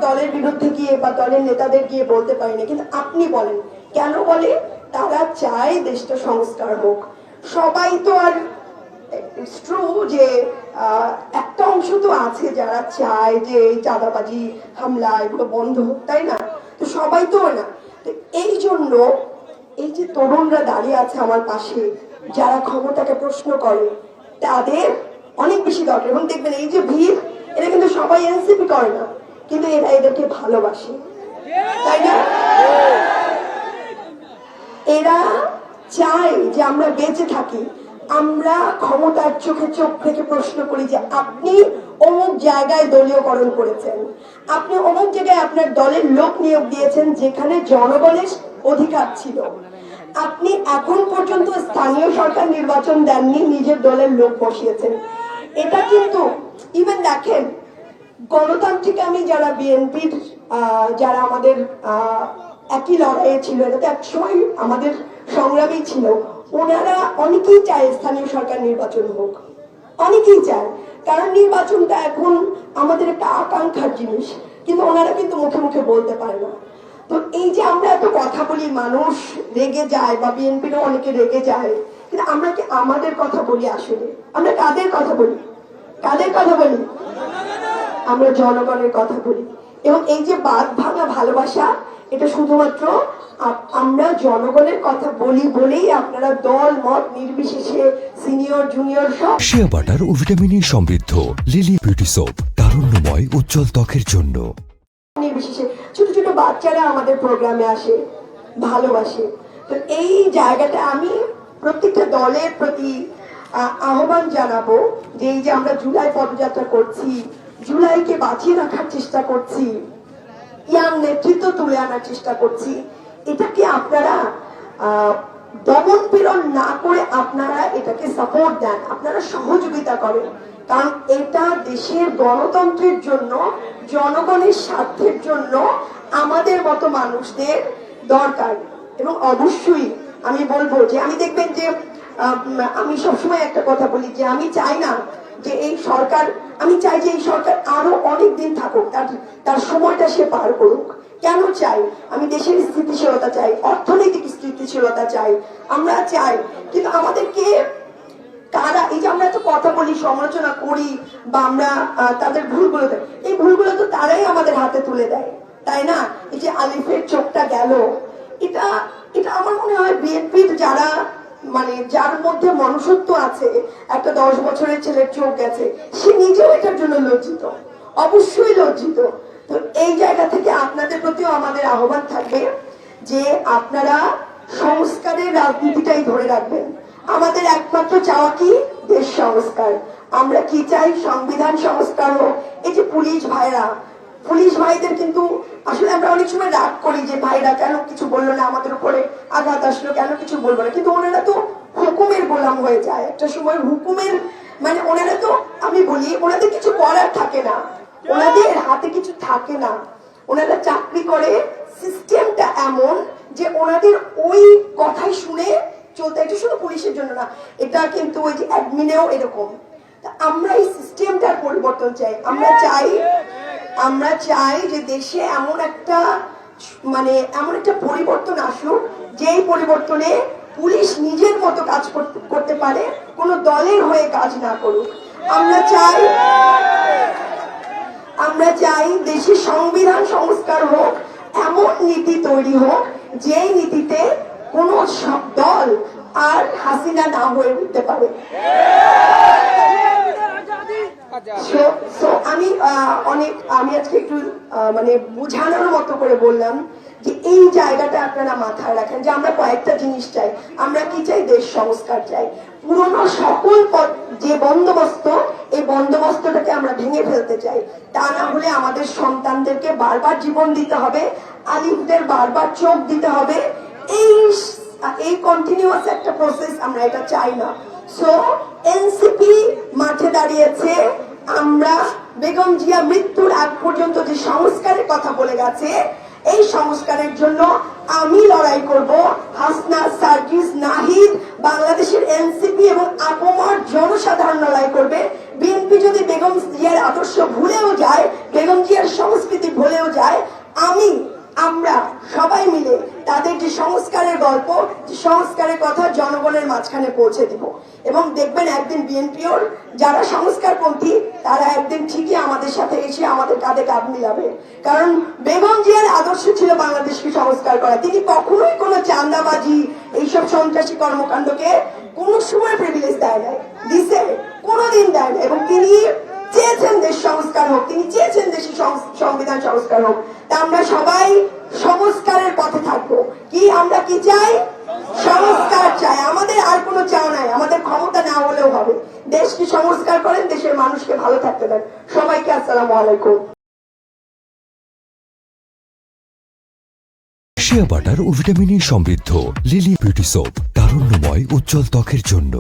দলের বিরুদ্ধে গিয়ে বা দলের নেতাদের গিয়ে বলতে পারি না, কিন্তু আপনি বলেন কেন বলে তারা চায় দেশটা সংস্কার হোক। সবাই তো আর ইটস ট্রু যে একটা অংশ তো আছে যারা চায় যে এই চাঁদাবাজি হামলা এগুলো বন্ধ হোক, তাই না? তো সবাই তো না। তো এই জন্য এই যে তরুণরা দাঁড়িয়ে আছে আমার পাশে, যারা ক্ষমতাকে প্রশ্ন করে, তাদের অনেক বেশি দরকার। এবং দেখবেন এই যে ভিড়, এরা কিন্তু সবাই এনসিপি করে না, কিন্তু এরা এদেরকে ভালোবাসে, তাই না? এরা চায় যে আমরা বেঁচে থাকি। আমরা ক্ষমতার চোখে চোখ থেকে প্রশ্ন করি যে আপনি অমুক জায়গায় দলীয়করণ করেছেন, আপনি অমুক জায়গায় আপনার দলের লোক নিয়োগ দিয়েছেন যেখানে জনগণের অধিকার ছিল, আপনি এখন পর্যন্ত স্থানীয় সরকার নির্বাচন দেননি, নিজের দলের লোক বসিয়েছেন। এটা কিন্তু ইভেন দেখেন গণতান্ত্রিক আমি যারা বিএনপির যারা আমাদের একই লড়াইয়ে ছিল, এটা তো একসময় আমাদের সংগ্রামী ছিল, ওনারা অনেকেই চায় স্থানীয় সরকার নির্বাচন হোক, অনেকেই চায়, কারণ নির্বাচনটা এখন আমাদের একটা আকাঙ্ক্ষার জিনিস, কিন্তু ওনারা কিন্তু মুখে মুখে বলতে পারে না। তো এই যে আমরা এত কথা বলি, মানুষ রেগে যায় বা বিএনপিরও অনেকে রেগে যায়, কিন্তু আমরা কি আমাদের কথা বলি? আসলে আমরা কাদের কথা বলি? কাদের কথা বলি? আমরা জনগণের কথা বলি। এবং এই যে বাঁধ ভাঙা ভালোবাসা, এটা শুধুমাত্র আমরা জনগণের কথা বলি বলেই আপনারা দল মত নির্বিশেষে সিনিয়র জুনিয়র সব শিয়া বাটার ও ভিটামিনে সমৃদ্ধ লিলি বিউটি সোপ, তারুণ্যময় উজ্জ্বল ত্বকের জন্য। নির্বিশেষে ছোট ছোট বাচ্চারা আমাদের প্রোগ্রামে আসে, ভালোবাসে। তো এই জায়গাটা আমি প্রত্যেকটা দলের প্রতি আহ্বান জানাবো যে এই যে আমরা জুলাই পদযাত্রা করছি, জুলাইকে বাঁচিয়ে রাখার চেষ্টা করছি, ইয়াং নেতৃত্ব তুলে আনার চেষ্টা করছি, এটাকে আপনারা দমন পীড়ন না করে আপনারা এটাকে সাপোর্ট দেন, আপনারা সহযোগিতা করেন। কারণ এটা দেশের গণতন্ত্রের জন্য, জনগণের স্বার্থের জন্য আমাদের মতো মানুষদের দরকার। এবং অবশ্যই আমি বলবো যে আমি দেখবেন যে আমি সবসময় একটা কথা বলি যে আমি চাই না যে এই সরকার, আমি চাই যে এই সরকার আরো অনেক দিন থাকুক, তার সময়টা সে পার করুক। কেন চাই? আমি দেশের স্থিতিশীলতা চাই, অর্থনৈতিক স্থিতিশীলতা চাই, আমরা চাই। কিন্তু আমাদেরকে কারা, এই যে আমরা এত কথা বলি, সমালোচনা করি বা আমরা তাদের ভুলগুলো দেয়, এই ভুলগুলো তো তারাই আমাদের হাতে তুলে দেয়, তাই না? এই যে আলিফের চোখটা গেল, এটা এটা আমার মনে হয় বিএনপির যারা মানে যার মধ্যে মনুষ্যত্ব আছে, একটা 10 বছরের ছেলের চোখ গেছে, সে নিজেও এটার জন্য লজ্জিত, অবশ্যই লজ্জিত। তো এই জায়গা থেকে আপনাদের প্রতিও আমাদের আহ্বান থাকবে যে আপনারা সংস্কারের রাজনীতিটাই ধরে রাখবেন। আমাদের একমাত্র চাওয়া কি? দেশ সংস্কার। আমরা কি চাই? সংবিধান সংস্কার হোক। এই যে পুলিশ ভাইরা, পুলিশ ভাইদের কিন্তু আসলে আমরা অনেক সময় রাগ করি যে ভাইরা কেন কিছু বললো না, আমাদের উপরে আঘাত আসলো কেন কিছু বলবো না, কিন্তু ওনারা তো হুকুমের গোলাম হয়ে যায় একটা সময়, হুকুমের মানে ওনারা তো, আমি বলি ওনাদের কিছু করার থাকে না, ওনাদের হাতে কিছু থাকে না, ওনারা চাকরি করে, সিস্টেমটা এমন যে ওনাদের ওই কথাই শুনে চলতে। এটা শুধু পুলিশের জন্য না, এটা কিন্তু ওই যে অ্যাডমিনেও এরকম। আমরা এই সিস্টেমটার পরিবর্তন চাই। আমরা চাই যে দেশে এমন একটা মানে এমন একটা পরিবর্তন আসুক, যেই পরিবর্তনে পুলিশ নিজের মতো কাজ করতে পারে, কোনো দলের হয়ে কাজ না করুক। আমরা চাই দেশের সংবিধান সংস্কার হোক, এমন নীতি তৈরি হোক যেই নীতিতে কোনো সব দল আর হাসিনা না হয়ে উঠতে পারে। আমি আজকে একটু মানে বোঝানোর মতো করে বললাম যে এই জায়গাটা আপনারা মাথায় রাখেন যে আমরা কয়েকটা জিনিস চাই। আমরা কি চাই? দেশ সংস্কার চাই। পুরনো সকল যে বন্দোবস্ত, এই বন্দোবস্তটাকে আমরা ভেঙে ফেলতে চাই। তা না হলে আমাদের সন্তানদেরকে বারবার জীবন দিতে হবে, আলিফদের বারবার চোখ দিতে হবে। এই কন্টিনিউয়াস একটা প্রসেস আমরা এটা চাই না। সো এনসিপি মাঠে দাঁড়িয়েছে। আমরা বেগম জিয়া মৃত্যুর আগ পর্যন্ত যে সংস্কারের কথা বলে গেছে, এই সংস্কারের জন্য আমি লড়াই করব, হাসনা, সার্জিস, নাহিদ, বাংলাদেশের এনসিপি এবং আপমর জনসাধারণ লড়াই করবে। বিএনপি যদি বেগম জিয়ার আদর্শ ভুলেও যায়, বেগম জিয়ার সংস্কৃতি ভুলেও যায়, আমরা সবাই মিলে তাদের যে সংস্কারের গল্প, যে সংস্কারের কথা জনগণের মাঝখানে পৌঁছে দিব। এবং দেখবেন একদিন বিএনপিওর যারা সংস্কারপন্থী তারা একদিন ঠিকই আমাদের সাথে এসে আমাদের কাঁধে কাঁধ মিলাবে। কারণ বেগম জিয়ার আদর্শ ছিল বাংলাদেশকে সংস্কার করা। তিনি কখনোই কোনো চাঁদাবাজি, এইসব সন্ত্রাসী কর্মকাণ্ডকে কোনো সময় প্রিভিলেজ দেয় নাই, দিছে কোনোদিন দেয় না। এবং তিনি চেয়েছেন দেশ সংস্কার হোক, তিনি চেয়েছেন দেশের সংবিধান সংস্কার হোক। তা আমরা সবাই সংস্কারের পথে থাকবো। কি আমরা কি চাই? সংস্কার চাই। আমাদের আর কোনো চাও নাই, আমাদের ক্ষমতা না হলেও হবে। দেশকে সংস্কার করেন, দেশের মানুষকে ভালো থাকতে দেন। সবাইকে আসসালামু আলাইকুম। শিয়া বাটার ও ভিটামিন ই সমৃদ্ধ লিলি বিউটি সোপ, তারুণ্যময় উজ্জ্বল ত্বকের জন্য।